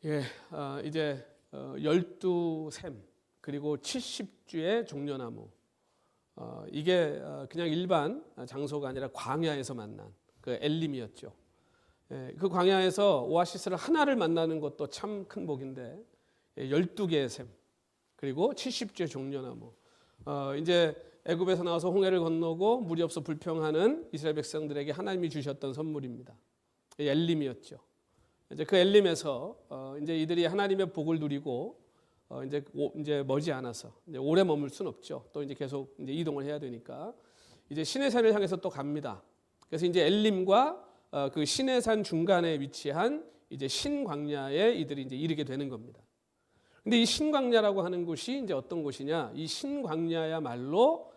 예, 이제 12샘 그리고 70주의 종려나무, 이게 그냥 일반 장소가 아니라 광야에서 만난 그 엘림이었죠. 예, 그 광야에서 오아시스를 하나를 만나는 것도 참 큰 복인데, 12개의 샘 그리고 70주의 종려나무, 이제 애굽에서 나와서 홍해를 건너고 물이 없어 불평하는 이스라엘 백성들에게 하나님이 주셨던 선물입니다. 엘림이었죠. 이제 그 엘림에서 이제 이들이 하나님의 복을 누리고 이제 머지않아서 이제 오래 머물 수는 없죠. 또 이제 계속 이제 이동을 해야 되니까 이제 시내산을 향해서 또 갑니다. 그래서 이제 엘림과 그 시내산 중간에 위치한 이제 신광야에 이들이 이제 이르게 되는 겁니다. 근데 이 신광야라고 하는 곳이 이제 어떤 곳이냐? 이 신광야야말로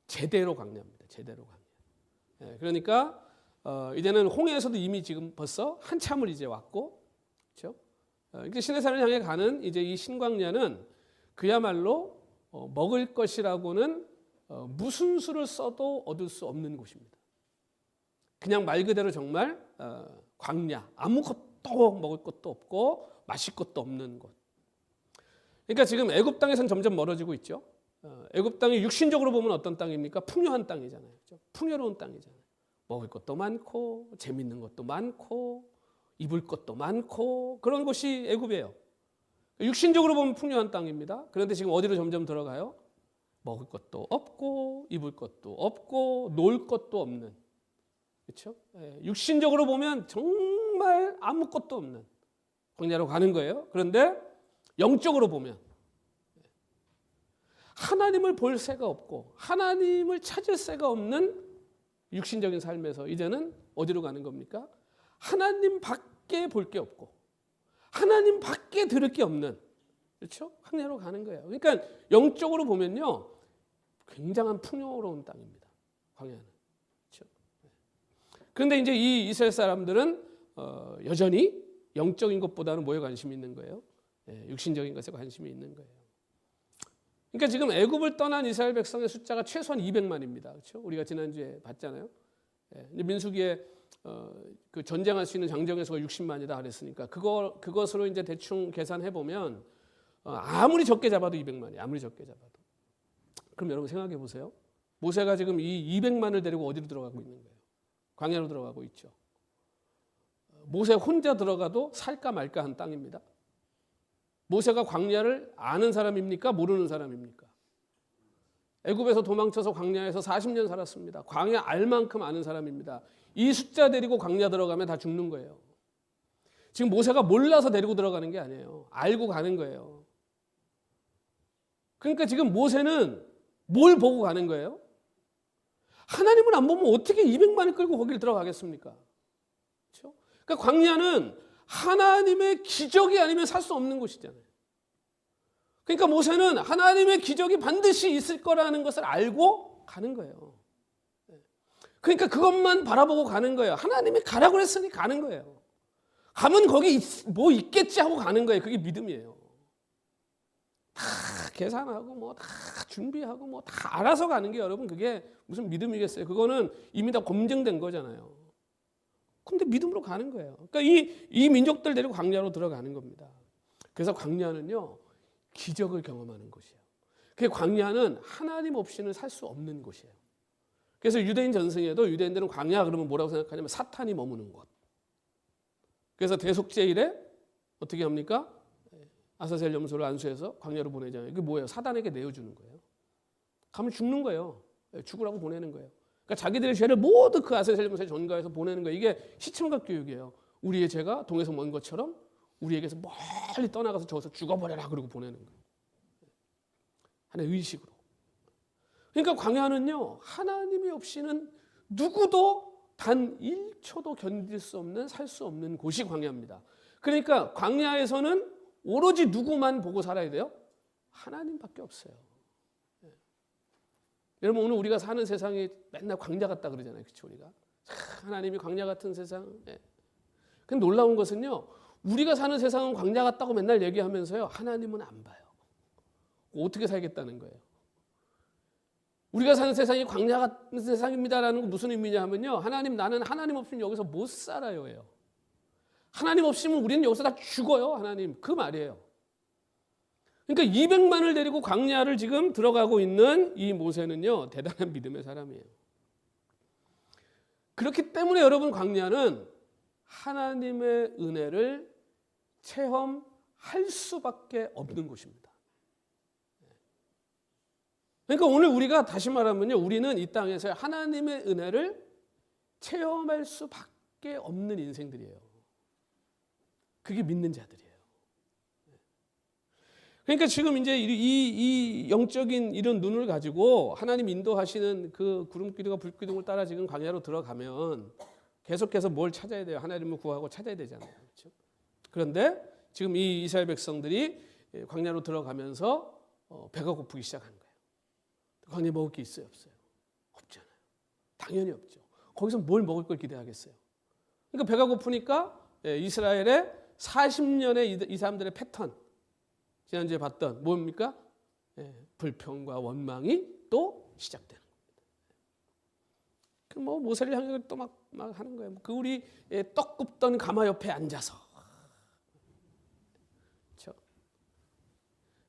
제대로 광야입니다. 제대로 광야. 예, 그러니까 이제는 홍해에서도 이미 지금 벌써 한참을 이제 왔고, 그렇죠? 이제 시내산을 향해 가는 이제 이 신광야는 그야말로 먹을 것이라고는 무슨 수를 써도 얻을 수 없는 곳입니다. 그냥 말 그대로 정말 광야, 아무것도 먹을 것도 없고 마실 것도 없는 곳. 그러니까 지금 애굽 땅에서는 점점 멀어지고 있죠. 애굽 땅이 육신적으로 보면 어떤 땅입니까? 풍요한 땅이잖아요. 그렇죠? 풍요로운 땅이잖아요. 먹을 것도 많고 재밌는 것도 많고 입을 것도 많고 그런 곳이 애굽이에요. 육신적으로 보면 풍요한 땅입니다. 그런데 지금 어디로 점점 들어가요? 먹을 것도 없고 입을 것도 없고 놀 것도 없는, 그렇죠? 육신적으로 보면 정말 아무것도 없는 광야로 가는 거예요. 그런데 영적으로 보면 하나님을 볼 새가 없고 하나님을 찾을 새가 없는 육신적인 삶에서 이제는 어디로 가는 겁니까? 하나님 밖에 볼 게 없고 하나님 밖에 들을 게 없는, 그렇죠? 광야로 가는 거예요. 그러니까 영적으로 보면요 굉장한 풍요로운 땅입니다. 광야는. 그렇죠? 그런데 이제 이 이스라엘 사람들은 여전히 영적인 것보다는 뭐에 관심이 있는 거예요? 육신적인 것에 관심이 있는 거예요. 그러니까 지금 애굽을 떠난 이스라엘 백성의 숫자가 최소한 200만입니다. 그렇죠? 우리가 지난주에 봤잖아요. 민수기에 그 전쟁할 수 있는 장정의 수가 60만이다 그랬으니까 그것으로 이제 대충 계산해 보면 아무리 적게 잡아도 200만이, 아무리 적게 잡아도. 그럼 여러분 생각해 보세요. 모세가 지금 이 200만을 데리고 어디로 들어가고 있는 거예요? 광야로 들어가고 있죠. 모세 혼자 들어가도 살까 말까 한 땅입니다. 모세가 광야를 아는 사람입니까? 모르는 사람입니까? 애굽에서 도망쳐서 광야에서 40년 살았습니다. 광야 알 만큼 아는 사람입니다. 이 숫자 데리고 광야 들어가면 다 죽는 거예요. 지금 모세가 몰라서 데리고 들어가는 게 아니에요. 알고 가는 거예요. 그러니까 지금 모세는 뭘 보고 가는 거예요? 하나님을 안 보면 어떻게 200만을 끌고 거기를 들어가겠습니까? 그렇죠? 그러니까 광야는 하나님의 기적이 아니면 살 수 없는 곳이잖아요. 그러니까 모세는 하나님의 기적이 반드시 있을 거라는 것을 알고 가는 거예요. 그러니까 그것만 바라보고 가는 거예요. 하나님이 가라고 했으니 가는 거예요. 가면 거기 뭐 있겠지 하고 가는 거예요. 그게 믿음이에요. 다 계산하고 뭐 다 준비하고 뭐 다 알아서 가는 게 여러분 그게 무슨 믿음이겠어요. 그거는 이미 다 검증된 거잖아요. 근데 믿음으로 가는 거예요. 그러니까 이 민족들 데리고 광야로 들어가는 겁니다. 그래서 광야는요 기적을 경험하는 곳이에요. 그 광야는 하나님 없이는 살 수 없는 곳이에요. 그래서 유대인 전승에도 유대인들은 광야 그러면 뭐라고 생각하냐면 사탄이 머무는 곳. 그래서 대속죄일에 어떻게 합니까? 아사셀 염소를 안수해서 광야로 보내잖아요. 이게 뭐예요? 사단에게 내어주는 거예요. 가면 죽는 거예요. 죽으라고 보내는 거예요. 그러니까 자기들의 죄를 모두 그 아사셀 염소에 전가해서 보내는 거예요. 이게 시청각 교육이에요. 우리의 죄가 동에서 먼 것처럼 우리에게서 멀리 떠나가서 저기서 죽어버려라 그러고 보내는 거예요. 하나의 의식으로. 그러니까 광야는요 하나님이 없이는 누구도 단 1초도 견딜 수 없는 살 수 없는 곳이 광야입니다. 그러니까 광야에서는 오로지 누구만 보고 살아야 돼요? 하나님밖에 없어요. 여러분 오늘 우리가 사는 세상이 맨날 광야 같다 그러잖아요. 그렇죠? 우리가 하나님이 광야 같은 세상. 근데 놀라운 것은요 우리가 사는 세상은 광야 같다고 맨날 얘기하면서요 하나님은 안 봐요. 어떻게 살겠다는 거예요? 우리가 사는 세상이 광야 같은 세상입니다라는 건 무슨 의미냐 하면요 하나님 나는 하나님 없이는 여기서 못 살아요예요. 하나님 없으면 우리는 여기서 다 죽어요. 하나님. 그 말이에요. 그러니까 200만을 데리고 광야를 지금 들어가고 있는 이 모세는요, 대단한 믿음의 사람이에요. 그렇기 때문에 여러분, 광야는 하나님의 은혜를 체험할 수밖에 없는 곳입니다. 그러니까 오늘 우리가 다시 말하면요, 우리는 이 땅에서 하나님의 은혜를 체험할 수밖에 없는 인생들이에요. 그게 믿는 자들이에요. 그러니까 지금 이제 이 영적인 이런 눈을 가지고 하나님 인도하시는 그 구름기둥과 불기둥을 따라 지금 광야로 들어가면 계속해서 뭘 찾아야 돼요? 하나님을 구하고 찾아야 되잖아요. 그렇죠? 그런데 지금 이 이스라엘 백성들이 광야로 들어가면서 배가 고프기 시작한 거예요. 광야에 먹을 게 있어요? 없어요? 없잖아요. 당연히 없죠. 거기서 뭘 먹을 걸 기대하겠어요? 그러니까 배가 고프니까 이스라엘의 40년의 이 사람들의 패턴, 지난주에 봤던 뭡니까? 불평과 원망이 또 시작되는 겁니다. 그 뭐 모세를 향해 또 막 하는 거예요. 그 우리 떡 굽던 가마 옆에 앉아서. 그렇죠?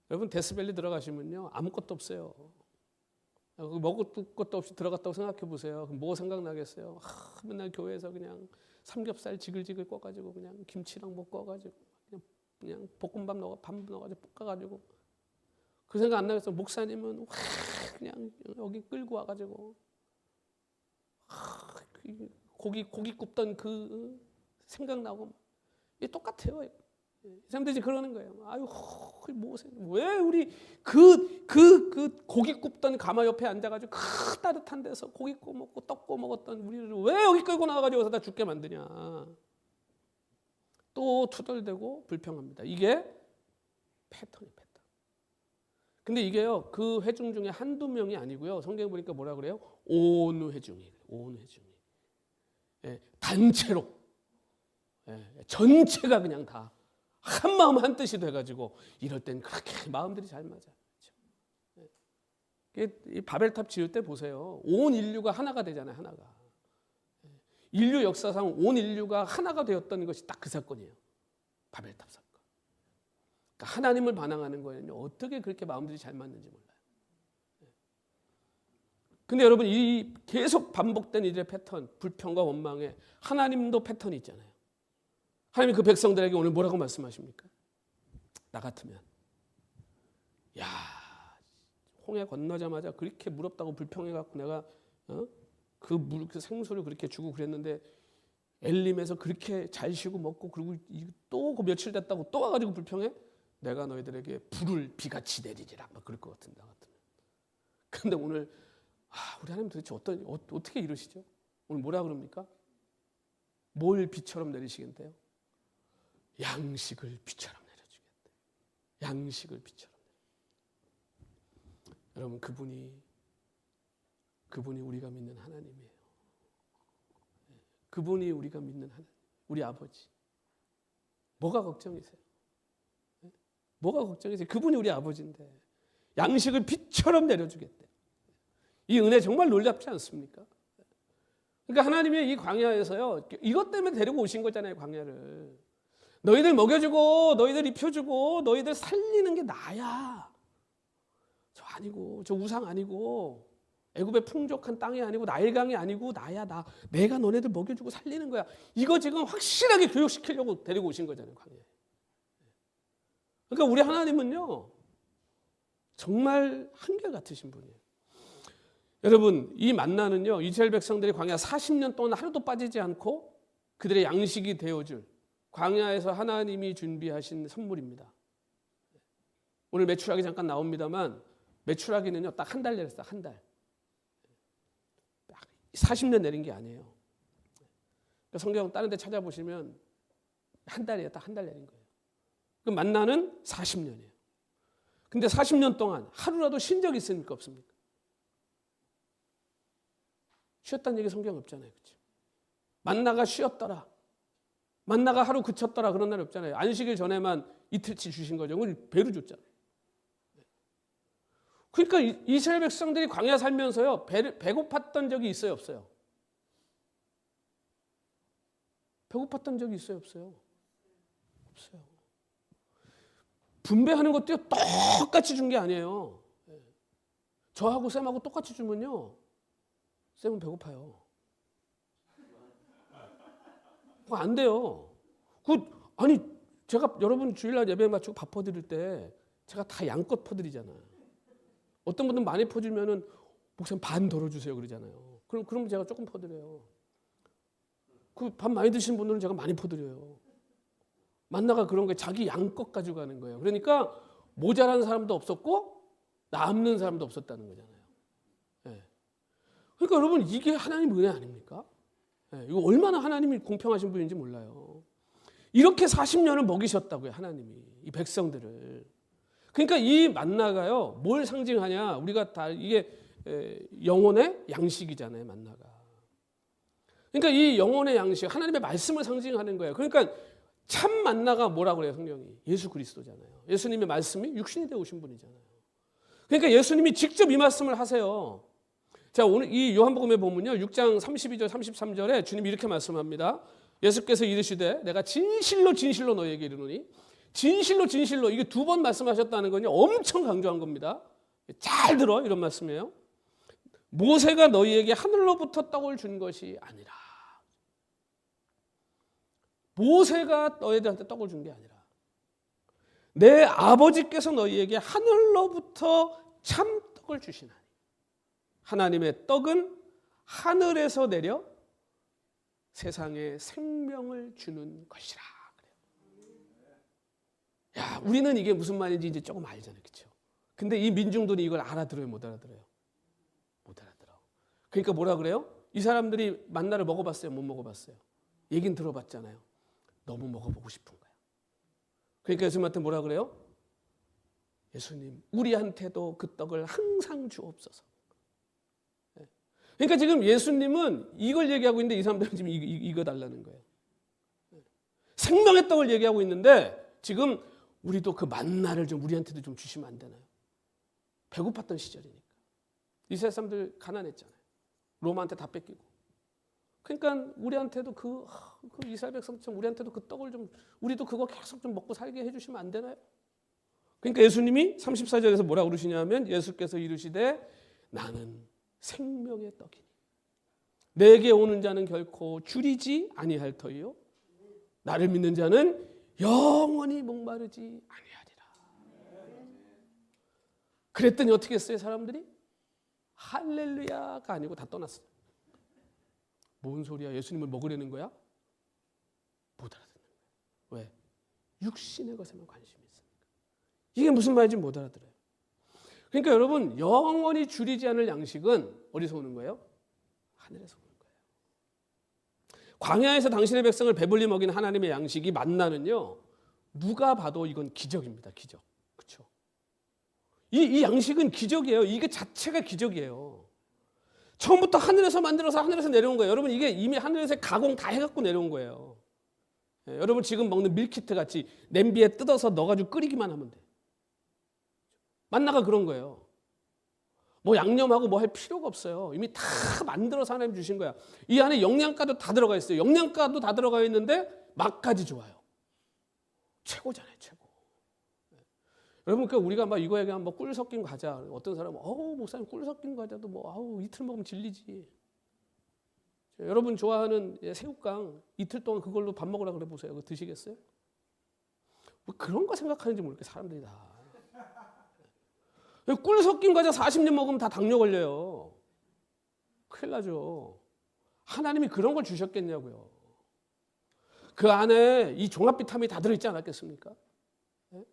여러분 데스밸리 들어가시면요 아무것도 없어요. 먹을 것도 없이 들어갔다고 생각해 보세요. 그럼 뭐 생각나겠어요? 맨날 교회에서 그냥 삼겹살 지글지글 꺼가지고 그냥 김치랑 뭐 꺼가지고 그냥 볶음밥 밥 넣어가지고 볶아가지고 그 생각 안 나겠어요? 목사님은 그냥 여기 끌고 와가지고 고기 굽던 그 생각나고 이게 똑같아요. 이 사람들이 그러는 거예요. 아유, 왜 우리 그 고기 굽던 가마 옆에 앉아가지고 그 따뜻한 데서 고기 구워 먹고 떡 구워 먹었던 우리를 왜 여기 끌고 나와가지고 여기서 다 죽게 만드냐. 또 투덜대고 불평합니다. 이게 패턴이에요, 패턴. 근데 이게요, 그 회중 중에 한두 명이 아니고요. 성경 보니까 뭐라 그래요? 온 회중이에요. 온 회중이. 단체로. 전체가 그냥 다 한 마음 한 뜻이 돼가지고 이럴 땐 그렇게 마음들이 잘 맞아요. 그렇죠? 이 바벨탑 지을 때 보세요. 온 인류가 하나가 되잖아요. 하나가. 인류 역사상 온 인류가 하나가 되었던 것이 딱 그 사건이에요. 바벨탑 사건. 그러니까 하나님을 반항하는 거에는요. 어떻게 그렇게 마음들이 잘 맞는지 몰라요. 근데 여러분 이 계속 반복된 이들의 패턴, 불평과 원망에 하나님도 패턴이 있잖아요. 하나님이 그 백성들에게 오늘 뭐라고 말씀하십니까? 나 같으면 야 홍해 건너자마자 그렇게 무럽다고 불평해갖고 내가 그 생수를 그렇게 주고 그랬는데 엘림에서 그렇게 잘 쉬고 먹고 그리고 또 그 며칠 됐다고 또 와가지고 불평해? 내가 너희들에게 불을 비같이 내리리라 막 그럴 것 같은데 나 같으면. 근데 오늘 우리 하나님 도대체 어떻게 이러시죠? 오늘 뭐라 그럽니까? 뭘 비처럼 내리시겠대요? 양식을 비처럼 내려주겠대. 양식을 비처럼. 여러분 그분이 우리가 믿는 하나님이에요. 그분이 우리가 믿는 하나님, 우리 아버지. 뭐가 걱정이세요? 뭐가 걱정이세요? 그분이 우리 아버지인데 양식을 비처럼 내려주겠대. 이 은혜 정말 놀랍지 않습니까? 그러니까 하나님의 이 광야에서요, 이것 때문에 데리고 오신 거잖아요, 광야를. 너희들 먹여주고, 너희들 입혀주고, 너희들 살리는 게 나야. 저 아니고, 저 우상 아니고, 애굽의 풍족한 땅이 아니고, 나일강이 아니고, 나야, 내가 너네들 먹여주고 살리는 거야. 이거 지금 확실하게 교육시키려고 데리고 오신 거잖아요, 광야에. 그러니까 우리 하나님은요, 정말 한결같으신 분이에요. 여러분, 이 만나는요, 이스라엘 백성들이 광야 40년 동안 하루도 빠지지 않고 그들의 양식이 되어줄 광야에서 하나님이 준비하신 선물입니다. 오늘 메추라기 잠깐 나옵니다만 메추라기는요, 딱 한 달 내렸어요. 한 달. 40년 내린 게 아니에요. 성경 다른 데 찾아보시면 한 달이에요. 딱 한 달 내린 거예요. 그 만나는 40년이에요. 근데 40년 동안 하루라도 쉰 적이 있습니까? 없습니까? 쉬었다는 얘기 성경 없잖아요. 그렇죠? 만나가 쉬었더라. 만나가 하루 그쳤더라. 그런 날 없잖아요. 안식일 전에만 이틀치 주신 거죠. 그걸 배로 줬잖아요. 그러니까 이스라엘 백성들이 광야 살면서요. 배고팠던 적이 있어요? 없어요? 배고팠던 적이 있어요? 없어요? 없어요. 분배하는 것도요, 똑같이 준 게 아니에요. 저하고 쌤하고 똑같이 주면요, 쌤은 배고파요. 그거 안 돼요. 아니, 제가 여러분 주일날 예배 마치고 밥 퍼드릴 때 제가 다 양껏 퍼드리잖아요. 어떤 분들은 많이 퍼주면은 목사님 반 덜어주세요 그러잖아요. 그럼 제가 조금 퍼드려요. 그 밥 많이 드시는 분들은 제가 많이 퍼드려요. 만나가 그런 게 자기 양껏 가지고 가는 거예요. 그러니까 모자란 사람도 없었고 남는 사람도 없었다는 거잖아요. 네. 그러니까 여러분 이게 하나님 은혜 아닙니까? 네. 이거 얼마나 하나님이 공평하신 분인지 몰라요. 이렇게 40년을 먹이셨다고요, 하나님이 이 백성들을. 그러니까 이 만나가요, 뭘 상징하냐? 우리가 다 이게 영혼의 양식이잖아요, 만나가. 그러니까 이 영혼의 양식, 하나님의 말씀을 상징하는 거예요. 그러니까 참 만나가 뭐라고 그래요, 성경이? 예수 그리스도잖아요. 예수님의 말씀이 육신이 되어 오신 분이잖아요. 그러니까 예수님이 직접 이 말씀을 하세요. 자, 오늘 이 요한복음에 보면요, 6장 32절 33절에 주님이 이렇게 말씀합니다. 예수께서 이르시되 내가 진실로 진실로 너희에게 이르노니, 진실로 진실로, 이게 2번 말씀하셨다는 건요, 엄청 강조한 겁니다. 잘 들어, 이런 말씀이에요. 모세가 너희에게 하늘로부터 떡을 준 것이 아니라, 모세가 너희들한테 떡을 준 게 아니라 내 아버지께서 너희에게 하늘로부터 참 떡을 주시나니, 하나님의 떡은 하늘에서 내려 세상에 생명을 주는 것이라. 야, 우리는 이게 무슨 말인지 이제 조금 알잖아요, 그렇죠? 근데 이 민중들이 이걸 알아들어요, 못 알아들어요? 못 알아들어. 그러니까 뭐라 그래요? 이 사람들이 만나를 먹어봤어요, 못 먹어봤어요? 얘긴 들어봤잖아요. 너무 먹어보고 싶은 거야. 그러니까 예수님한테 뭐라 그래요? 예수님, 우리한테도 그 떡을 항상 주옵소서. 그러니까 지금 예수님은 이걸 얘기하고 있는데 이 사람들은 지금 이거 달라는 거예요. 생명의 떡을 얘기하고 있는데 지금 우리도 그 만나를 좀 우리한테도 좀 주시면 안 되나요? 배고팠던 시절이니까. 이스라엘 사람들 가난했잖아요. 로마한테 다 뺏기고. 그러니까 우리한테도 그 이스라엘 백성처럼 우리한테도 그 떡을 좀, 우리도 그거 계속 좀 먹고 살게 해주시면 안 되나요? 그러니까 예수님이 34절에서 뭐라고 그러시냐면, 예수께서 이르시되 나는 생명의 떡이니 내게 오는 자는 결코 줄이지 아니할 터이요 나를 믿는 자는 영원히 목마르지 아니하리라. 그랬더니 어떻게 했어요, 사람들이? 할렐루야가 아니고 다 떠났어요. 뭔 소리야, 예수님을 먹으려는 거야? 못 알아듣는 거예요. 왜? 육신의 것에만 관심이 있으니까. 이게 무슨 말인지 못 알아들어요. 그러니까 여러분, 영원히 줄이지 않을 양식은 어디서 오는 거예요? 하늘에서 오는 거예요. 광야에서 당신의 백성을 배불리 먹인 하나님의 양식이 만나는요, 누가 봐도 이건 기적입니다. 기적. 그렇죠? 이 양식은 기적이에요. 이게 자체가 기적이에요. 처음부터 하늘에서 만들어서 하늘에서 내려온 거예요. 여러분, 이게 이미 하늘에서 가공 다 해갖고 내려온 거예요. 여러분 지금 먹는 밀키트 같이 냄비에 뜯어서 넣어가지고 끓이기만 하면 돼. 만나가 그런 거예요. 뭐 양념하고 뭐 할 필요가 없어요. 이미 다 만들어서 하나님 주신 거야. 이 안에 영양가도 다 들어가 있어요. 영양가도 다 들어가 있는데 맛까지 좋아요. 최고잖아요, 최고. 여러분, 그러니까 우리가 막 이거 얘기하면 뭐 꿀 섞인 과자, 어떤 사람은 목사님 꿀 섞인 과자도 뭐 이틀 먹으면 질리지. 여러분 좋아하는 새우깡 이틀 동안 그걸로 밥 먹으라 그래 보세요. 그거 드시겠어요? 뭐 그런 거 생각하는지 모르겠어요, 사람들이 다. 꿀 섞인 과자 40년 먹으면 다 당뇨 걸려요. 큰일 나죠. 하나님이 그런 걸 주셨겠냐고요. 그 안에 이 종합 비타민이 다 들어있지 않았겠습니까? 네?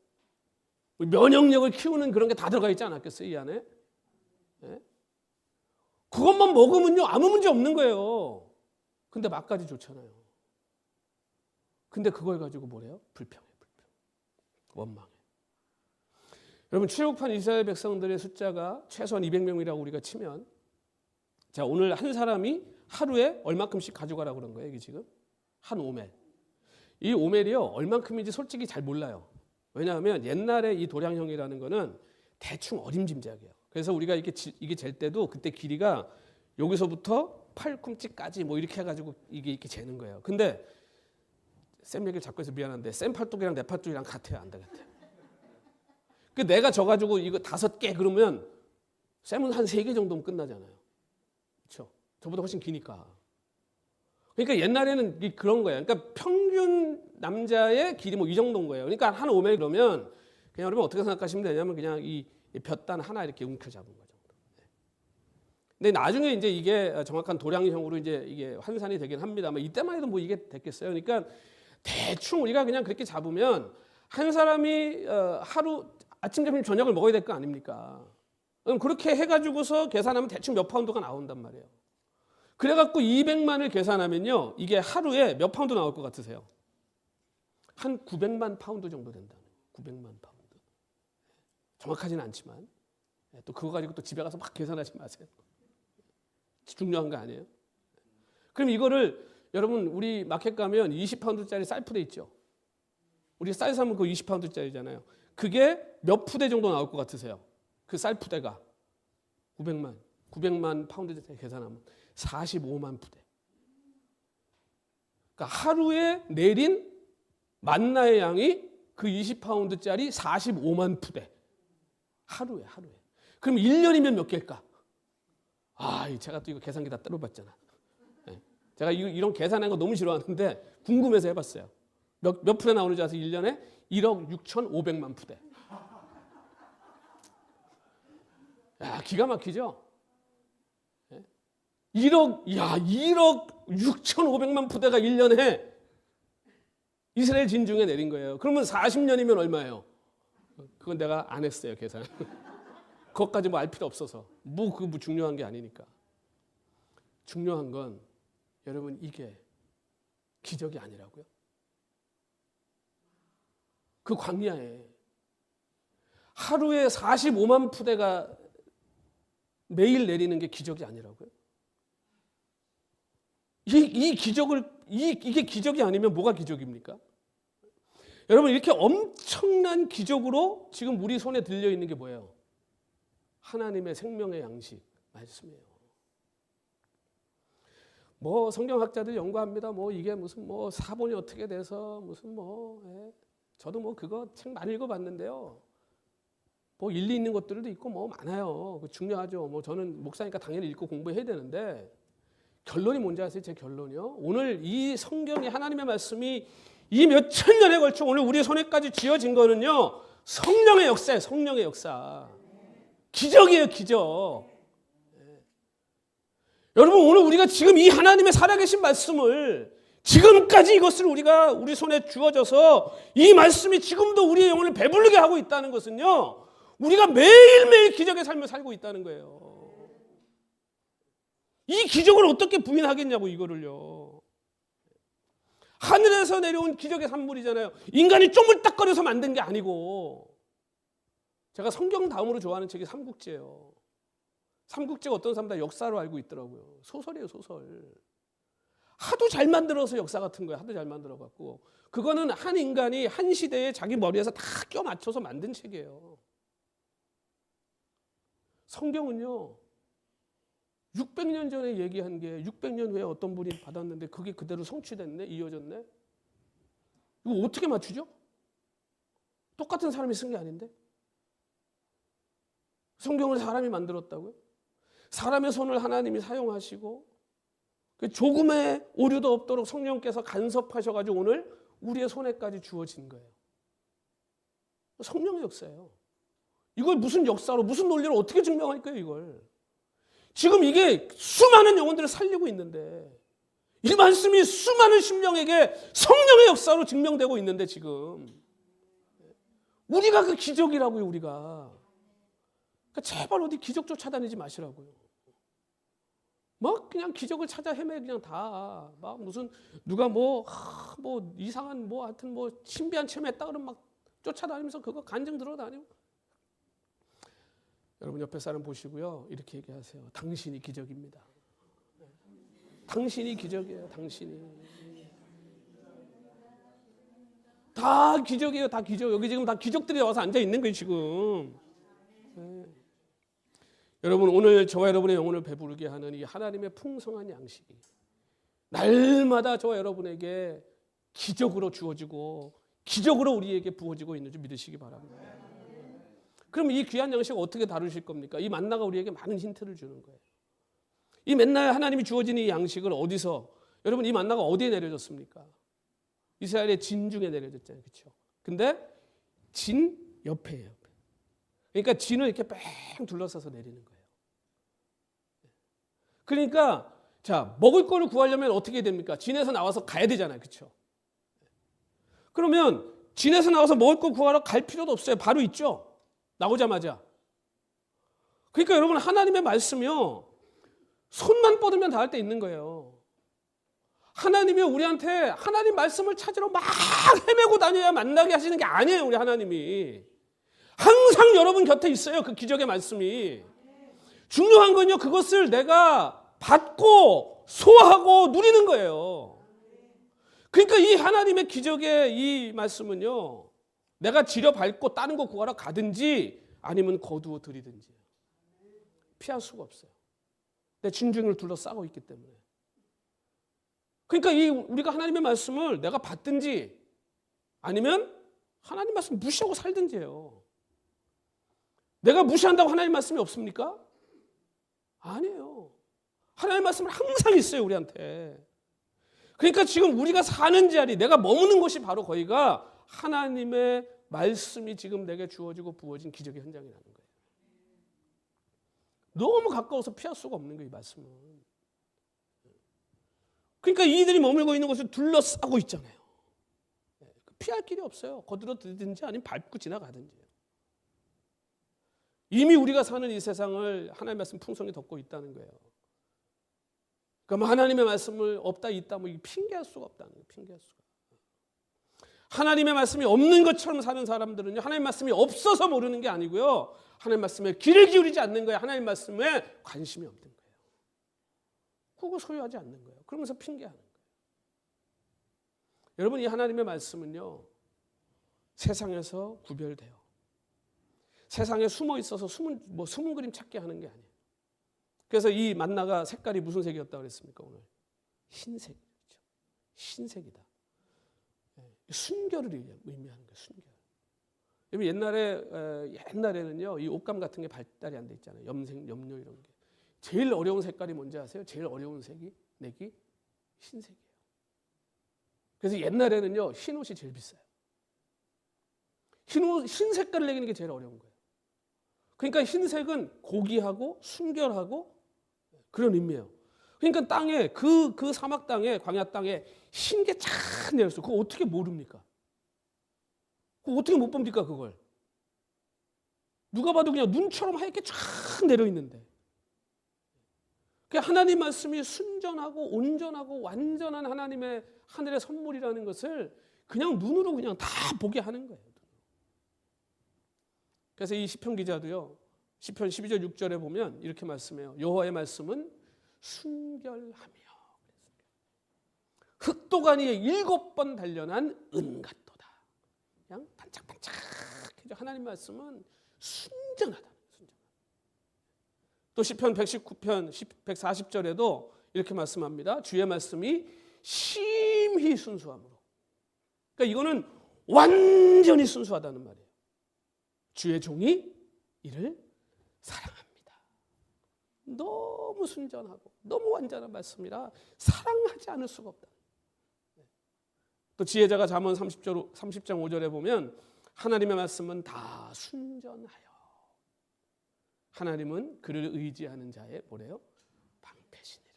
면역력을 키우는 그런 게 다 들어가 있지 않았겠어요, 이 안에? 네? 그것만 먹으면요 아무 문제 없는 거예요. 근데 맛까지 좋잖아요. 근데 그걸 가지고 뭐래요? 불평해. 원망해. 여러분, 출애굽한 이스라엘 백성들의 숫자가 최소한 200명이라고 우리가 치면, 자, 오늘 한 사람이 하루에 얼마큼씩 가져가라고 그런 거예요, 이게 지금? 한 오멜. 이 오멜이요, 얼만큼인지 솔직히 잘 몰라요. 왜냐하면 옛날에 이 도량형이라는 거는 대충 어림짐작이에요. 그래서 우리가 이게 잴 때도 그때 길이가 여기서부터 팔꿈치까지 뭐 이렇게 해가지고 이게 이렇게 재는 거예요. 근데 쌤 얘기를 자꾸 해서 미안한데 쌤 팔뚝이랑 내 팔뚝이랑 같아요, 안 되겠대. 그 내가 져가지고 이거 5개 그러면 쌤은 한 3개 정도면 끝나잖아요. 그렇죠? 저보다 훨씬 기니까. 그러니까 옛날에는 그런 거예요. 그러니까 평균 남자의 길이 뭐 이 정도인 거예요. 그러니까 한 5m 그러면 그냥 여러분 어떻게 생각하시면 되냐면 그냥 이 볕단 하나 이렇게 움켜잡은 거죠. 근데 나중에 이제 이게 정확한 도량형으로 이제 이게 환산이 되긴 합니다만 이때만 해도 뭐 이게 됐겠어요. 그러니까 대충 우리가 그냥 그렇게 잡으면 한 사람이 하루 아침, 점심, 저녁을 먹어야 될 거 아닙니까? 그럼 그렇게 해가지고서 계산하면 대충 몇 파운드가 나온단 말이에요. 그래갖고 200만을 계산하면요, 이게 하루에 몇 파운드 나올 것 같으세요? 한 900만 파운드 정도 된다는 거예요. 900만 파운드. 정확하지는 않지만 또 그거 가지고 또 집에 가서 막 계산하지 마세요. 중요한 거 아니에요? 그럼 이거를 여러분 우리 마켓 가면 20파운드짜리 쌀푸대 있죠? 우리 쌀 사면 그거 20파운드짜리잖아요. 그게 몇 푸대 정도 나올 것 같으세요? 그 쌀푸대가 900만 파운드 계산하면 45만 푸대. 그러니까 하루에 내린 만나의 양이 그 20파운드짜리 45만 푸대. 하루에. 그럼 1년이면 몇 개일까? 제가 또 이거 계산기 다 때려봤잖아. 제가 이런 계산하는 거 너무 싫어하는데 궁금해서 해봤어요. 몇 푸대 나오는지 아세요? 1년에 1억 6,500만 푸대. 야, 기가 막히죠? 1억 6,500만 푸대가 1년에 이스라엘 진중에 내린 거예요. 그러면 40년이면 얼마예요? 그건 내가 안 했어요, 계산. 그것까지 뭐 알 필요 없어서. 그거 중요한 게 아니니까. 중요한 건 여러분 이게 기적이 아니라고요. 그 광야에 하루에 45만 푸대가 매일 내리는 게 기적이 아니라고요. 이게 기적이 아니면 뭐가 기적입니까? 여러분 이렇게 엄청난 기적으로 지금 우리 손에 들려 있는 게 뭐예요? 하나님의 생명의 양식 말씀이에요. 뭐 성경학자들 연구합니다. 뭐 이게 무슨 뭐 사본이 어떻게 돼서 무슨 저도 뭐 그거 책 많이 읽어봤는데요. 뭐 일리 있는 것들도 있고 뭐 많아요. 중요하죠. 뭐 저는 목사니까 당연히 읽고 공부해야 되는데 결론이 뭔지 아세요? 제 결론이요. 오늘 이 성경이 하나님의 말씀이 이 몇천 년에 걸쳐 오늘 우리 손에까지 쥐어진 거는요. 성령의 역사예요. 성령의 역사. 기적이에요. 기적. 여러분 오늘 우리가 지금 이 하나님의 살아계신 말씀을 지금까지 이것을 우리가 우리 손에 주어져서 이 말씀이 지금도 우리의 영혼을 배부르게 하고 있다는 것은요. 우리가 매일매일 기적의 삶을 살고 있다는 거예요. 이 기적을 어떻게 부인하겠냐고 이거를요. 하늘에서 내려온 기적의 산물이잖아요. 인간이 쪼물딱거려서 만든 게 아니고. 제가 성경 다음으로 좋아하는 책이 삼국지예요. 삼국지가 어떤 사람 다 역사로 알고 있더라고요. 소설이에요, 소설. 하도 잘 만들어서 역사 같은 거예요. 하도 잘 만들어갖고. 그거는 한 인간이 한 시대에 자기 머리에서 다 껴 맞춰서 만든 책이에요. 성경은요. 600년 전에 얘기한 게 600년 후에 어떤 분이 받았는데 그게 그대로 성취됐네? 이어졌네? 이거 어떻게 맞추죠? 똑같은 사람이 쓴 게 아닌데? 성경을 사람이 만들었다고요? 사람의 손을 하나님이 사용하시고 조금의 오류도 없도록 성령께서 간섭하셔가지고 오늘 우리의 손에까지 주어진 거예요. 성령의 역사예요. 이걸 무슨 역사로 무슨 논리로 어떻게 증명할 거예요 이걸. 지금 이게 수많은 영혼들을 살리고 있는데 이 말씀이 수많은 심령에게 성령의 역사로 증명되고 있는데 지금 우리가 그 기적이라고요. 우리가. 그러니까 제발 어디 기적 쫓아다니지 마시라고요. 막 그냥 기적을 찾아 헤매 그냥 다 막 무슨 누가 뭐 이상한 뭐 하여튼 뭐 신비한 체험했다 그러면 막 쫓아다니면서 그거 간증 들어다니고. 여러분 옆에 사람 보시고요. 이렇게 얘기하세요. 당신이 기적입니다. 당신이 기적이에요. 당신이. 다 기적이에요. 다 기적. 여기 지금 다 기적들이 와서 앉아 있는 거예요. 지금. 네. 여러분 오늘 저와 여러분의 영혼을 배부르게 하는 이 하나님의 풍성한 양식이 날마다 저와 여러분에게 기적으로 주어지고 기적으로 우리에게 부어지고 있는 줄 믿으시기 바랍니다. 그럼 이 귀한 양식 어떻게 다루실 겁니까? 이 만나가 우리에게 많은 힌트를 주는 거예요. 이 맨날 하나님이 주어지는 이 양식을 어디서, 여러분 이 만나가 어디에 내려졌습니까? 이스라엘의 진 중에 내려졌잖아요. 그렇죠? 근데 진 옆에요. 그러니까 진을 이렇게 뺑 둘러싸서 내리는 거예요. 그러니까 자, 먹을 거를 구하려면 어떻게 됩니까? 진에서 나와서 가야 되잖아요. 그렇죠? 그러면 진에서 나와서 먹을 거 구하러 갈 필요도 없어요. 바로 있죠. 나오자마자. 그러니까 여러분 하나님의 말씀이요. 손만 뻗으면 닿을 때 있는 거예요. 하나님이 우리한테 하나님 말씀을 찾으러 막 헤매고 다녀야 만나게 하시는 게 아니에요. 우리 하나님이. 항상 여러분 곁에 있어요. 그 기적의 말씀이. 중요한 건요. 그것을 내가 받고 소화하고 누리는 거예요. 그러니까 이 하나님의 기적의 이 말씀은요. 내가 지려밟고 다른 거 구하러 가든지 아니면 거두어 들이든지 피할 수가 없어요. 내 진중을 둘러싸고 있기 때문에. 그러니까 이 우리가 하나님의 말씀을 내가 받든지 아니면 하나님 말씀 무시하고 살든지 해요. 내가 무시한다고 하나님 말씀이 없습니까? 아니에요. 하나님 말씀은 항상 있어요, 우리한테. 그러니까 지금 우리가 사는 자리, 내가 머무는 곳이 바로 거기가 하나님의 말씀이 지금 내게 주어지고 부어진 기적의 현장이라는 거예요. 너무 가까워서 피할 수가 없는 거예요, 이 말씀은. 그러니까 이들이 머물고 있는 곳을 둘러싸고 있잖아요. 피할 길이 없어요. 거들어 들든지 아니면 밟고 지나가든지. 이미 우리가 사는 이 세상을 하나님의 말씀 풍성히 덮고 있다는 거예요. 그럼 하나님의 말씀을 없다 있다 뭐 핑계할 수가 없다는 거예요. 핑계할 수가. 하나님의 말씀이 없는 것처럼 사는 사람들은요. 하나님의 말씀이 없어서 모르는 게 아니고요. 하나님의 말씀에 귀를 기울이지 않는 거예요. 하나님의 말씀에 관심이 없는 거예요. 그거 소유하지 않는 거예요. 그러면서 핑계하는 거예요. 여러분 이 하나님의 말씀은요. 세상에서 구별돼요. 세상에 숨어 있어서 숨은 그림 찾게 하는 게 아니에요. 그래서 이 만나가 색깔이 무슨 색이었다고 그랬습니까 오늘? 흰색이죠. 흰색이다. 순결을 의미하는 거예요. 순결. 옛날에는요 이 옷감 같은 게 발달이 안 돼 있잖아요. 염색, 염료 이런 게. 제일 어려운 색깔이 뭔지 아세요? 제일 어려운 색이 흰색이에요. 그래서 옛날에는요 흰 옷이 제일 비싸요. 흰 색깔을 내기는 게 제일 어려운 거예요. 그러니까 흰색은 고귀하고 순결하고 그런 의미예요. 그러니까 땅에 그 사막 땅에 광야 땅에 흰 게 쫙 내렸어요. 그거 어떻게 모릅니까? 그거 어떻게 못 봅니까 그걸? 누가 봐도 그냥 눈처럼 하얗게 쫙 내려 있는데. 하나님 말씀이 순전하고 온전하고 완전한 하나님의 하늘의 선물이라는 것을 그냥 눈으로 그냥 다 보게 하는 거예요. 그래서 이 시편 기자도요. 시편 12절 6절에 보면 이렇게 말씀해요. 여호와의 말씀은 순결하며 흑도가니에 7번 단련한 은 같도다. 그냥 반짝반짝해져. 하나님 말씀은 순전하다. 또 시편 119편 140절에도 이렇게 말씀합니다. 주의 말씀이 심히 순수함으로. 그러니까 이거는 완전히 순수하다는 말이에요. 주의 종이 이를 사랑합니다. 너무 순전하고 너무 완전한 말씀이라 사랑하지 않을 수가 없다. 또 지혜자가 잠언 30장 5절에 보면 하나님의 말씀은 다 순전하여 하나님은 그를 의지하는 자의 뭐래요? 방패시니라.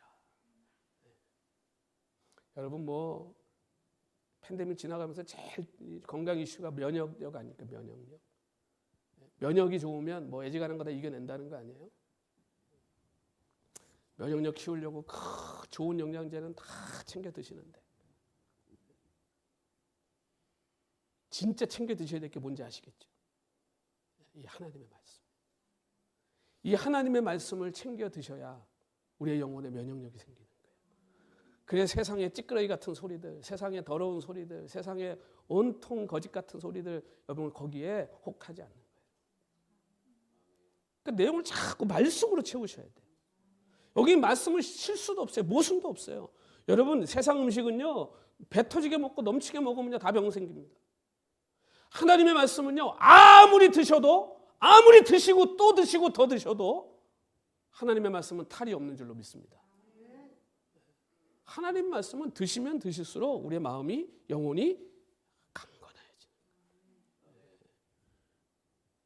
여러분 뭐 팬데믹 지나가면서 제일 건강 이슈가 면역력 아닙니까? 면역력. 면역이 좋으면 뭐 애지간한 거 다 이겨낸다는 거 아니에요? 면역력 키우려고 좋은 영양제는 다 챙겨 드시는데 진짜 챙겨 드셔야 될 게 뭔지 아시겠죠? 이 하나님의 말씀. 이 하나님의 말씀을 챙겨 드셔야 우리의 영혼에 면역력이 생기는 거예요. 그래서 세상의 찌끄러기 같은 소리들, 세상의 더러운 소리들, 세상의 온통 거짓 같은 소리들 여러분 거기에 혹하지 않는 거예요. 그 내용을 자꾸 말씀으로 채우셔야 돼요. 여기 말씀을 실수도 없어요. 모순도 없어요. 여러분 세상 음식은요 배 터지게 먹고 넘치게 먹으면요 다 병 생깁니다. 하나님의 말씀은요 아무리 드시고 또 드시고 더 드셔도 하나님의 말씀은 탈이 없는 줄로 믿습니다. 하나님 말씀은 드시면 드실수록 우리의 마음이 영혼이 강건해져.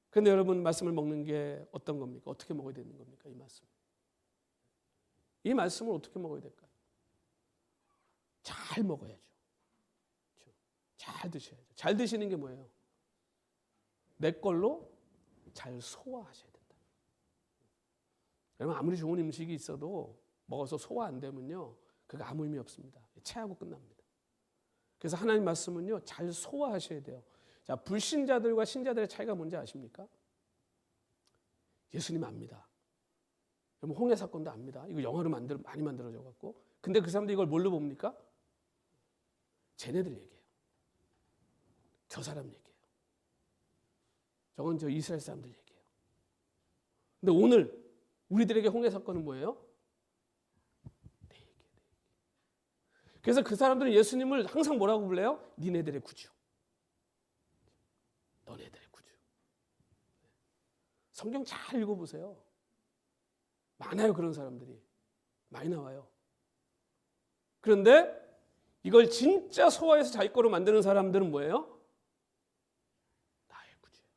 그런데 여러분 말씀을 먹는 게 어떤 겁니까? 어떻게 먹어야 되는 겁니까? 이 말씀을 어떻게 먹어야 될까요? 잘 먹어야죠. 잘 드셔야죠. 잘 드시는 게 뭐예요? 내 걸로 잘 소화하셔야 된다. 여러분 아무리 좋은 음식이 있어도 먹어서 소화 안 되면요 그거 아무 의미 없습니다. 체하고 끝납니다. 그래서 하나님 말씀은요 잘 소화하셔야 돼요. 자, 불신자들과 신자들의 차이가 뭔지 아십니까? 예수님 압니다. 여러분 홍해 사건도 압니다. 이거 영화로 많이 만들어져 갖고. 근데 그 사람들이 이걸 뭘로 봅니까? 쟤네들 얘기해요. 저 사람 얘기해요. 저건 저 이스라엘 사람들 얘기해요. 근데 오늘 우리들에게 홍해 사건은 뭐예요? 그래서 그 사람들은 예수님을 항상 뭐라고 불러요? 니네들의 구주. 너네들의 구주. 성경 잘 읽어보세요. 많아요 그런 사람들이. 많이 나와요. 그런데 이걸 진짜 소화해서 자기 거로 만드는 사람들은 뭐예요? 나의 구주예요.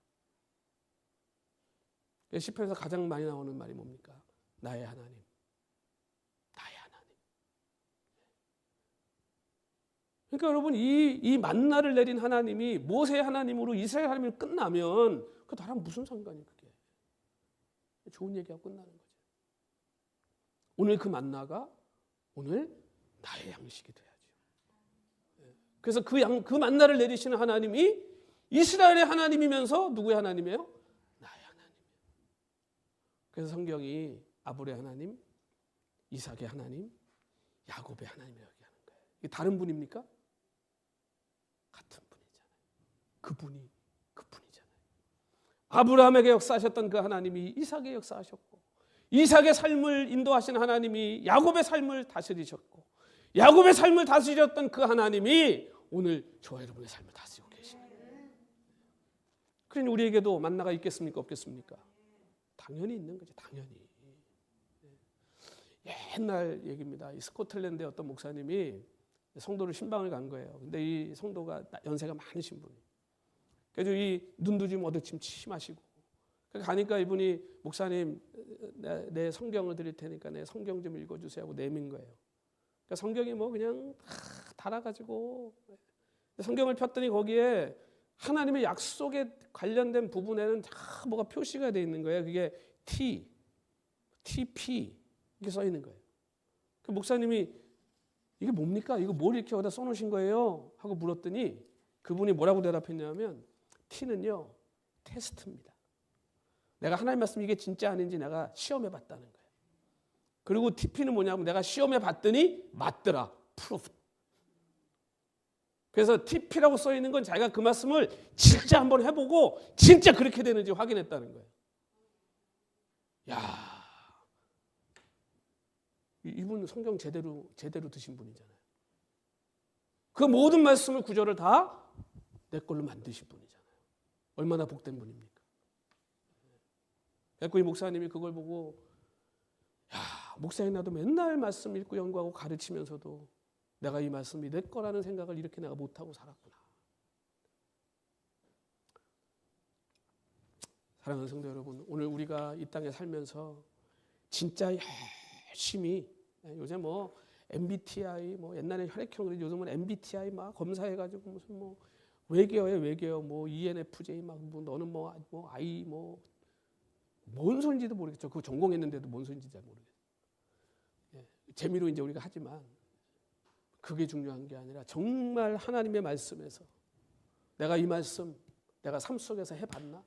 시편에서 가장 많이 나오는 말이 뭡니까? 나의 하나님. 그러니까 여러분 이 만나를 내린 하나님이 모세의 하나님으로 이스라엘 하나님으로 끝나면 그 나랑 무슨 상관이 그게? 좋은 얘기하고 끝나는 거죠. 오늘 그 만나가 오늘 나의 양식이 돼야죠. 그래서 그 만나를 내리시는 하나님이 이스라엘의 하나님이면서 누구의 하나님이에요? 나의 하나님이에요. 그래서 성경이 아브라함의 하나님, 이삭의 하나님, 야곱의 하나님이라고 얘기하는 거예요. 이게 다른 분입니까? 같은 분이잖아요. 그분이잖아요. 아브라함에게 역사하셨던 그 하나님이 이삭에 역사하셨고 이삭의 삶을 인도하신 하나님이 야곱의 삶을 다스리셨고 야곱의 삶을 다스리셨던 그 하나님이 오늘 저와 여러분의 삶을 다스리고 계십니다. 그러니 우리에게도 만나가 있겠습니까? 없겠습니까? 당연히 있는 거죠. 당연히. 옛날 얘기입니다. 이 스코틀랜드의 어떤 목사님이 성도를 신방을 간 거예요. 근데 이 성도가 연세가 많으신 분이. 그래서 이 눈도 좀 어두침 심하시고. 가니까 이분이 목사님 내 성경을 드릴 테니까 내 성경 좀 읽어주세요 하고 내민 거예요. 그러니까 성경이 뭐 그냥 다 달아가지고 성경을 폈더니 거기에 하나님의 약속에 관련된 부분에는 다 뭐가 표시가 되어 있는 거예요. 그게 TP 이렇게 써 있는 거예요. 그 목사님이 이게 뭡니까? 이거 뭘 이렇게 어디다 써놓으신 거예요? 하고 물었더니 그분이 뭐라고 대답했냐면 T는요 테스트입니다. 내가 하나님 말씀 이게 진짜 아닌지 내가 시험해봤다는 거예요. 그리고 TP는 뭐냐면 내가 시험해봤더니 맞더라. 프로프. 그래서 TP라고 써 있는 건 자기가 그 말씀을 진짜 한번 해보고 진짜 그렇게 되는지 확인했다는 거예요. 야. 이분 성경 제대로 드신 분이잖아요. 그 모든 말씀을 구절을 다 내 걸로 만드신 분이잖아요. 얼마나 복된 분입니까? 그래서 이 목사님이 그걸 보고 목사님 나도 맨날 말씀 읽고 연구하고 가르치면서도 내가 이 말씀이 내 거라는 생각을 이렇게 내가 못하고 살았구나. 사랑하는 성도 여러분, 오늘 우리가 이 땅에 살면서 진짜 열심히 요새 뭐 MBTI 뭐 옛날에 혈액형 그랬지 요즘은 MBTI 막 검사해가지고 무슨 뭐 외계어에 뭐 ENFJ 막 뭐 너는 뭐 I 뭐 뭔 소리인지도 모르겠죠. 그거 전공했는데도 뭔 소리인지 잘 모르겠어요. 재미로 이제 우리가 하지만 그게 중요한 게 아니라 정말 하나님의 말씀에서 내가 이 말씀 내가 삶 속에서 해봤나?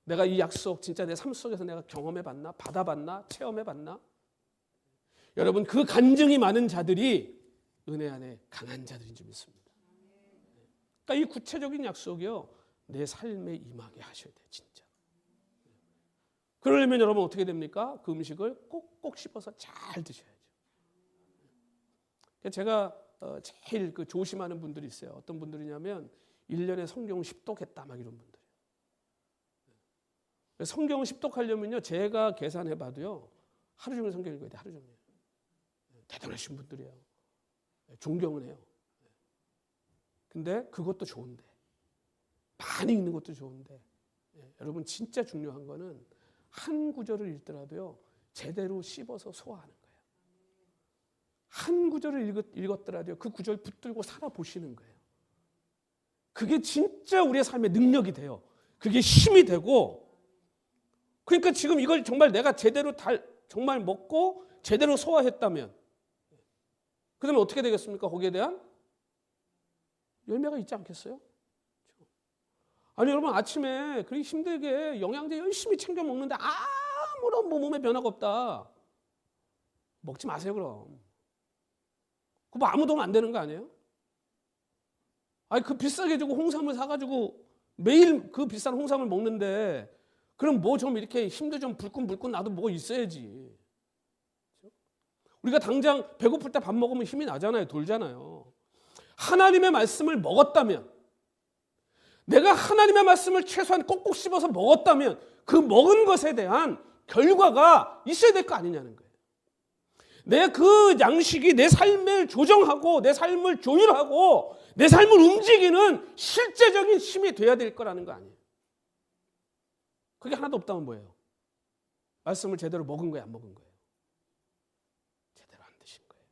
내가 이 약속 진짜 내 삶 속에서 내가 경험해봤나? 받아봤나? 체험해봤나? 여러분 그 간증이 많은 자들이 은혜 안에 강한 자들인 줄 믿습니다. 그러니까 이 구체적인 약속이요 내 삶에 임하게 하셔야 돼요. 진짜. 그러려면 여러분 어떻게 됩니까? 그 음식을 꼭꼭 씹어서 잘 드셔야죠. 제가 제일 그 조심하는 분들이 있어요. 어떤 분들이냐면 1년에 성경 10독 했다 막 이런 분들. 성경 10독 하려면요, 제가 계산해 봐도요, 하루 종일 성경 읽어야 돼. 하루 종일. 대단하신 분들이에요. 존경은 해요. 근데 그것도 좋은데, 많이 읽는 것도 좋은데, 여러분 진짜 중요한 거는 한 구절을 읽더라도요, 제대로 씹어서 소화하는 거예요. 한 구절을 읽었더라도요, 그 구절 붙들고 살아보시는 거예요. 그게 진짜 우리의 삶의 능력이 돼요. 그게 힘이 되고, 그러니까 지금 이걸 정말 내가 제대로 정말 먹고 제대로 소화했다면, 그러면 어떻게 되겠습니까? 거기에 대한 열매가 있지 않겠어요? 아니 여러분, 아침에 그렇게 힘들게 영양제 열심히 챙겨 먹는데 아무런 몸에 변화가 없다. 먹지 마세요 그럼. 그거 뭐 아무 도움 안 되는 거 아니에요? 아니 그 비싸게 주고 홍삼을 사가지고 매일 그 비싼 홍삼을 먹는데, 그럼 뭐 좀 이렇게 힘도 좀 불끈불끈 나도 뭐가 있어야지. 우리가 당장 배고플 때 밥 먹으면 힘이 나잖아요. 돌잖아요. 하나님의 말씀을 먹었다면, 내가 하나님의 말씀을 최소한 꼭꼭 씹어서 먹었다면 그 먹은 것에 대한 결과가 있어야 될 거 아니냐는 거예요. 내 그 양식이 내 삶을 조정하고 내 삶을 조율하고 내 삶을 움직이는 실제적인 힘이 돼야 될 거라는 거 아니에요. 그게 하나도 없다면 뭐예요? 말씀을 제대로 먹은 거예요, 안 먹은 거예요? 제대로 안 드신 거예요.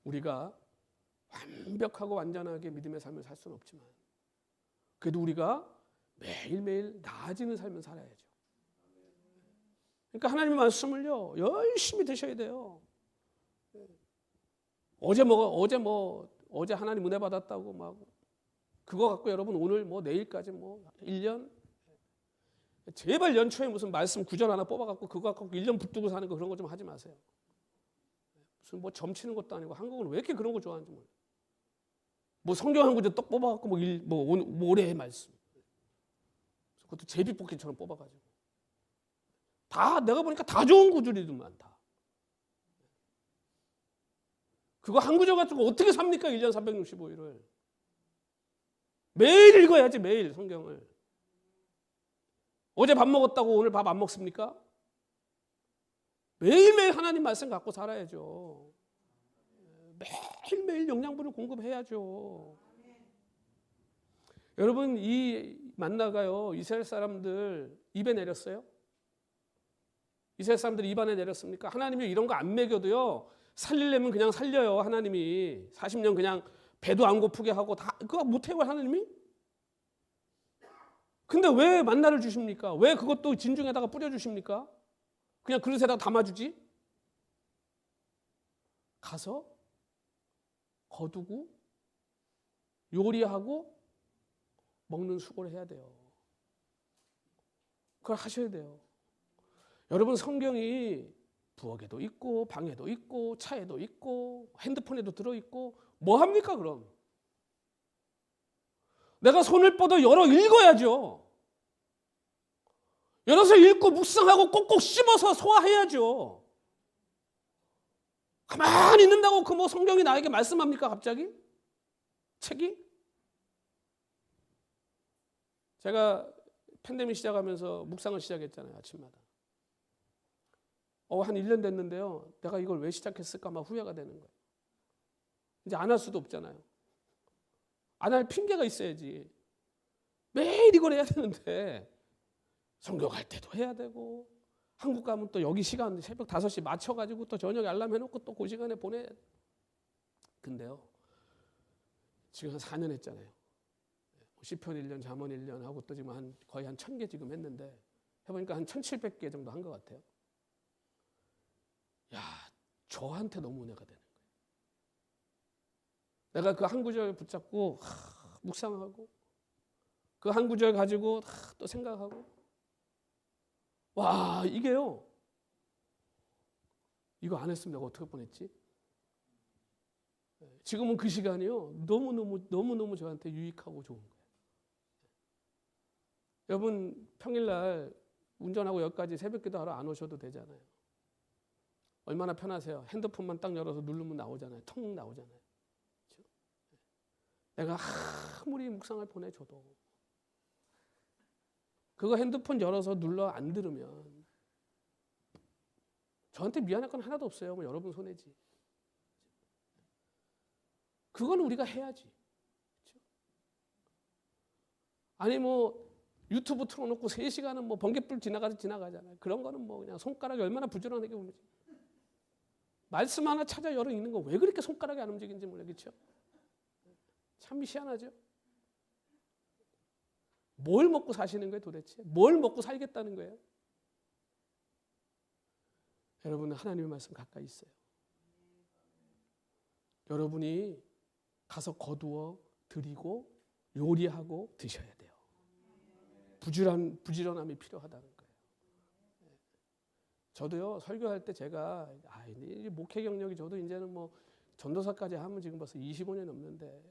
우리가 완벽하고 완전하게 믿음의 삶을 살 수는 없지만, 그래도 우리가 매일매일 나아지는 삶을 살아야죠. 그러니까 하나님의 말씀을요, 열심히 드셔야 돼요. 어제 하나님 은혜 받았다고 막 그거 갖고 여러분 오늘 내일까지 1년, 제발 연초에 무슨 말씀 구절 하나 뽑아갖고 그거 갖고 1년 붙들고 사는 거, 그런 거 좀 하지 마세요. 무슨 점치는 것도 아니고, 한국은 왜 이렇게 그런 거 좋아하는지 몰라요. 성경 한 구절 떡 뽑아갖고 올해의 말씀, 그것도 제비뽑기처럼 뽑아가지고 다 내가 보니까 다 좋은 구절이더만 다. 그거 한 구절 가지고 어떻게 삽니까? 1년 365일을 매일 읽어야지. 매일 성경을. 어제 밥 먹었다고 오늘 밥 안 먹습니까? 매일매일 하나님 말씀 갖고 살아야죠. 매일매일 영양분을 공급해야죠. 여러분, 이 만나가요, 이스라엘 사람들 입에 내렸어요? 이스라엘 사람들이 입안에 내렸습니까? 하나님이 이런 거 안 먹여도요, 살리려면 그냥 살려요. 하나님이 40년 그냥 배도 안 고프게 하고 다 그거 못해요 하나님이? 근데 왜 만나를 주십니까? 왜 그것도 진중에다가 뿌려주십니까? 그냥 그릇에다가 담아주지? 가서 거두고 요리하고 먹는 수고를 해야 돼요. 그걸 하셔야 돼요. 여러분, 성경이 부엌에도 있고 방에도 있고 차에도 있고 핸드폰에도 들어있고 뭐 합니까 그럼? 내가 손을 뻗어 열어 읽어야죠. 열어서 읽고 묵상하고 꼭꼭 씹어서 소화해야죠. 가만히 있는다고 그 성경이 나에게 말씀합니까 갑자기? 책이? 제가 팬데믹 시작하면서 묵상을 시작했잖아요. 아침마다. 한 1년 됐는데요, 내가 이걸 왜 시작했을까 막 후회가 되는 거예요. 이제 안 할 수도 없잖아요. 안 할 핑계가 있어야지. 매일 이걸 해야 되는데 성경 갈 때도 해야 되고, 한국 가면 또 여기 시간 새벽 5시 맞춰가지고 또 저녁에 알람 해놓고 또 그 시간에 보내. 근데요, 지금 한 4년 했잖아요. 시편 1년, 잠언 1년 하고 또 지금 거의 한 1000개 지금 했는데, 해보니까 한 1700개 정도 한 것 같아요. 야, 저한테 너무 은혜가 되는 거예요. 내가 그 한 구절 붙잡고 묵상하고 그 한 구절 가지고 또 생각하고, 와, 이게요, 이거 안 했으면 내가 어떻게 뻔했지? 지금은 그 시간이요, 너무너무 저한테 유익하고 좋은 거예요. 여러분, 평일날 운전하고 여기까지 새벽기도 하러 안 오셔도 되잖아요. 얼마나 편하세요? 핸드폰만 딱 열어서 누르면 나오잖아요. 텅 나오잖아요. 그렇죠? 내가 아무리 묵상을 보내줘도 그거 핸드폰 열어서 눌러 안 들으면 저한테 미안할 건 하나도 없어요. 뭐 여러분 손해지. 그거는 우리가 해야지. 그렇죠? 아니 뭐 유튜브 틀어놓고 3시간은 뭐 번개불 지나가잖아요. 그런 거는 뭐 그냥 손가락이 얼마나 부지런하게 움직여. 말씀 하나 찾아 열어 읽는 거 왜 그렇게 손가락이 안 움직이는지 몰라요. 그렇죠? 참 희한하죠. 뭘 먹고 사시는 거예요 도대체? 뭘 먹고 살겠다는 거예요? 여러분은 하나님의 말씀 가까이 있어요. 여러분이 가서 거두어 드리고 요리하고 드셔야 돼요. 부지런함이 필요하다는 거예요. 저도요 설교할 때 제가 목회 경력이 저도 이제는 뭐 전도사까지 하면 지금 벌써 25년 넘는데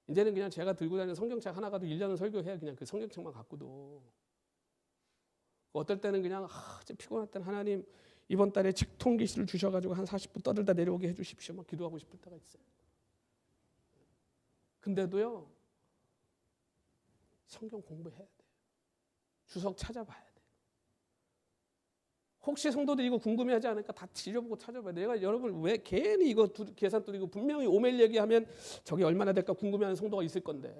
이제는 그냥 제가 들고 다니는 성경책 하나 가도 1년은 설교해야 그냥 그 성경책만 갖고도 어떨 때는 그냥 피곤할 때는 하나님 이번 달에 직통기시를 주셔가지고 한 40분 떠들다 내려오게 해주십시오. 막 기도하고 싶을 때가 있어요. 근데도요 성경 공부해야 돼요. 주석 찾아봐야 돼요. 혹시 성도들이 이거 궁금해하지 않을까 다 뒤져보고 찾아봐야 돼요. 내가 여러분 왜 괜히 이거 계산 뚫리고 분명히 오멜 얘기하면 저게 얼마나 될까 궁금해하는 성도가 있을 건데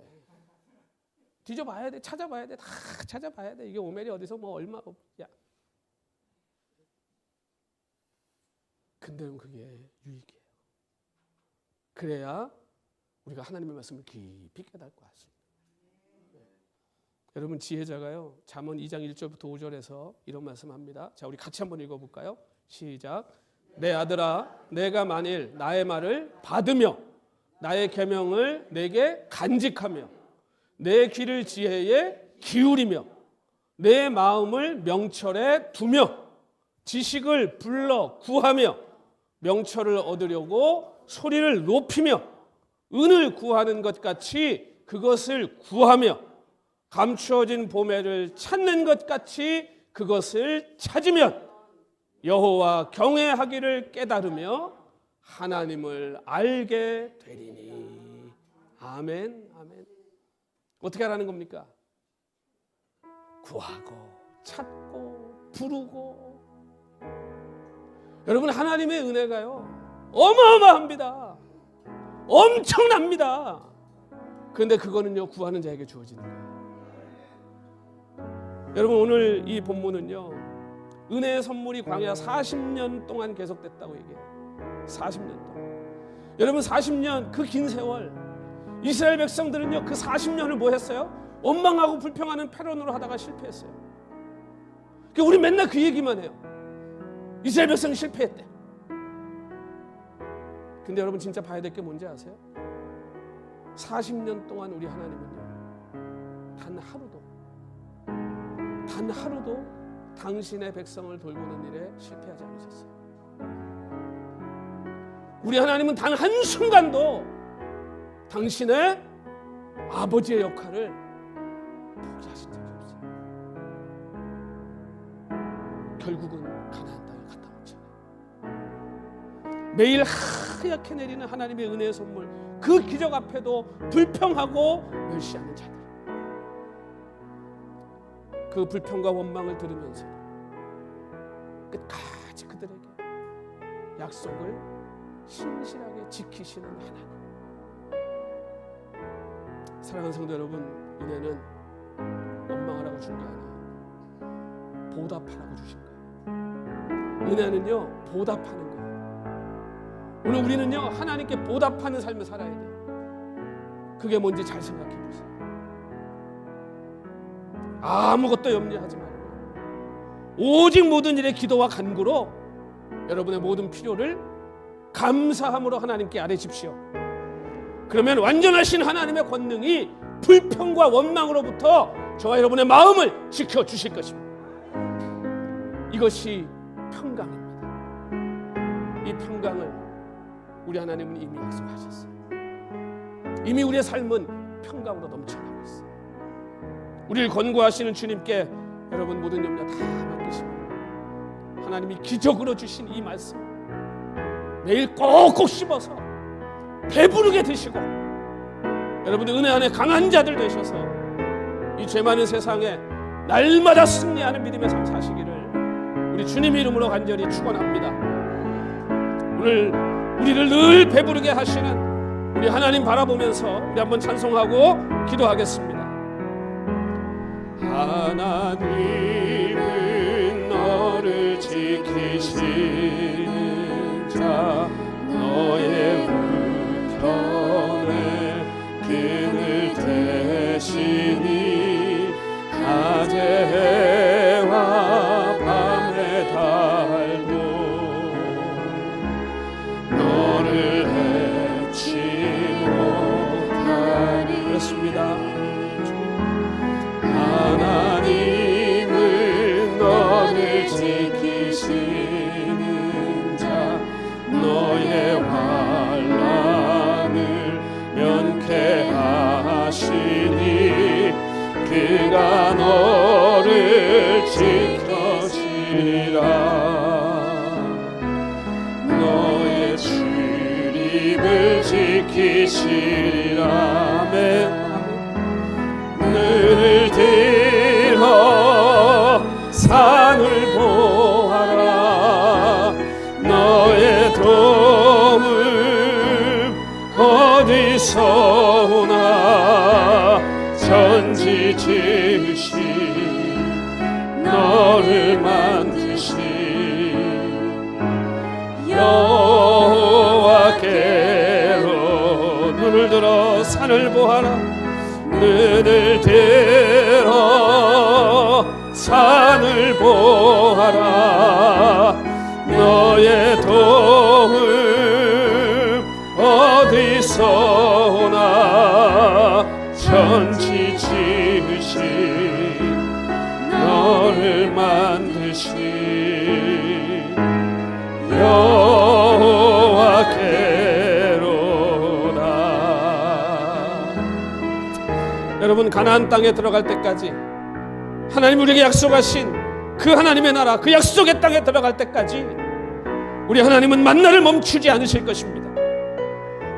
뒤져봐야 돼. 찾아봐야 돼. 다 찾아봐야 돼. 이게 오멜이 어디서 뭐 얼마 야. 근데는 그게 유익이에요. 그래야 우리가 하나님의 말씀을 깊이 깨달을 것 같습니다. 여러분 지혜자가요 잠언 2장 1절부터 5절에서 이런 말씀합니다. 자 우리 같이 한번 읽어볼까요? 시작. 내 아들아 내가 만일 나의 말을 받으며 나의 계명을 내게 간직하며 내 귀를 지혜에 기울이며 내 마음을 명철에 두며 지식을 불러 구하며 명철을 얻으려고 소리를 높이며 은을 구하는 것 같이 그것을 구하며 감추어진 보배를 찾는 것 같이 그것을 찾으면 여호와 경외하기를 깨달으며 하나님을 알게 되리니. 아멘. 아멘. 어떻게 하라는 겁니까? 구하고 찾고 부르고. 여러분 하나님의 은혜가요 어마어마합니다. 엄청납니다. 그런데 그거는요 구하는 자에게 주어지는 거예요. 여러분 오늘 이 본문은요 은혜의 선물이 광야 40년 동안 계속됐다고 얘기해요. 40년 동안. 여러분 40년 그 긴 세월 이스라엘 백성들은요 그 40년을 뭐 했어요? 원망하고 불평하는 패런으로 하다가 실패했어요. 그러니까 우리 맨날 그 얘기만 해요. 이스라엘 백성이 실패했대. 근데 여러분 진짜 봐야 될 게 뭔지 아세요? 40년 동안 우리 하나님은요 단 하루도 당신의 백성을 돌보는 일에 실패하지 않으셨어요. 우리 하나님은 단 한순간도 당신의 아버지의 역할을 포기하신 적이 없어요. 결국은 가나안 땅에 갖다 놓잖아요. 매일 하얗게 내리는 하나님의 은혜의 선물, 그 기적 앞에도 불평하고 멸시하는 자들, 그 불평과 원망을 들으면서 끝까지 그들에게 약속을 신실하게 지키시는 하나님. 사랑하는 성도 여러분, 은혜는 원망하라고 준 게 아니에요. 보답하라고 주신 거예요. 은혜는요 보답하는 거예요. 오늘 우리는요 하나님께 보답하는 삶을 살아야 돼요. 그게 뭔지 잘 생각해 보세요. 아무것도 염려하지 말고 오직 모든 일에 기도와 간구로 여러분의 모든 필요를 감사함으로 하나님께 아뢰십시오. 그러면 완전하신 하나님의 권능이 불평과 원망으로부터 저와 여러분의 마음을 지켜주실 것입니다. 이것이 평강입니다. 이 평강을 우리 하나님은 이미 약속하셨어요. 이미 우리의 삶은 평강으로 넘쳐나고 있어요. 우리를 권고하시는 주님께 여러분 모든 염려 다 맡기시고 하나님이 기적으로 주신 이 말씀 매일 꼭꼭 씹어서 배부르게 드시고 여러분들 은혜 안에 강한 자들 되셔서 이 죄 많은 세상에 날마다 승리하는 믿음의 삶 사시기를 우리 주님 이름으로 간절히 축원합니다. 오늘 우리를 늘 배부르게 하시는 우리 하나님 바라보면서 우리 한번 찬송하고 기도하겠습니다. 하나님은 너를 지키시는 자 너의 우편에 그늘 대시니 낮에와 밤에 달도 너를 해치 못하리. 그렇습니다. 하나님은 너를 지키시는 자 너의 환난을 면케하시니 그가 너를 지켜주리라. 너의 출입을 지키시리라. 아멘. 눈을 들어 산을 보아라. 너의 도움 어디서 오나. 천지 지으신 너를 만드신 여호와께로 눈을 들어 산을 보아라. 눈을 들어 산을 보아라. 너의 도움 어디서 오나. 천지 지으신 너를 만드신 여호와께로다. 여러분, 가나안 땅에 들어갈 때까지 하나님 우리에게 약속하신 그 하나님의 나라, 그 약속의 땅에 들어갈 때까지 우리 하나님은 만나를 멈추지 않으실 것입니다.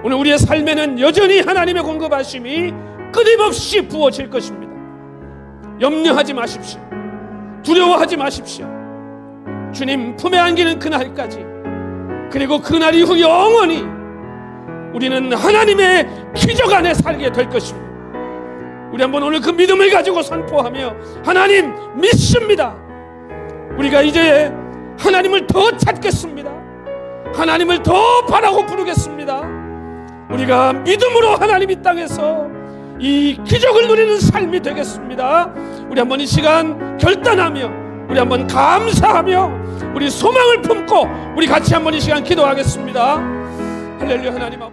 오늘 우리의 삶에는 여전히 하나님의 공급하심이 끊임없이 부어질 것입니다. 염려하지 마십시오. 두려워하지 마십시오. 주님 품에 안기는 그날까지, 그리고 그날 이후 영원히 우리는 하나님의 기적 안에 살게 될 것입니다. 우리 한번 오늘 그 믿음을 가지고 선포하며, 하나님 믿습니다. 우리가 이제 하나님을 더 찾겠습니다. 하나님을 더 바라고 부르겠습니다. 우리가 믿음으로 하나님 이 땅에서 이 기적을 누리는 삶이 되겠습니다. 우리 한번 이 시간 결단하며, 우리 한번 감사하며, 우리 소망을 품고 우리 같이 한번 이 시간 기도하겠습니다. 할렐루야. 하나님 아버지.